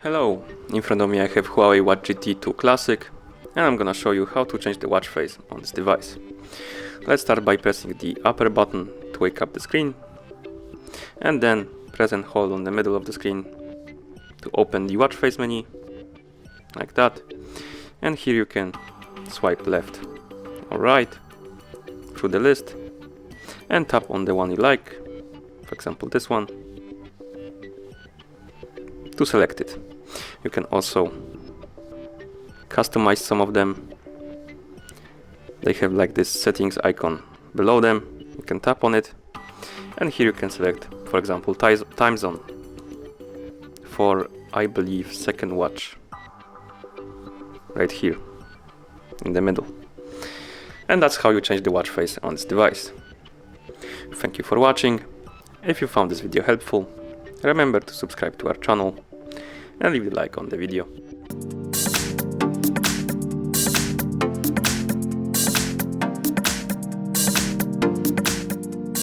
Hello, in front of me I have HUAWEI Watch GT 2 Classic, and I'm gonna show you how to change the watch face on this device. Let's start by pressing the upper button to wake up the screen, and then press and hold on the middle of the screen to open the watch face menu, like that. And here you can swipe left or right through the list and tap on the one you like, for example this one, to select it. You can also customize some of them. They have like this settings icon below them. You can tap on it, and here you can select, for example, time zone for, I believe, second watch, right here in the middle. And that's how you change the watch face on this device. Thank you for watching. If you found this video helpful, remember to subscribe to our channel and leave a like on the video.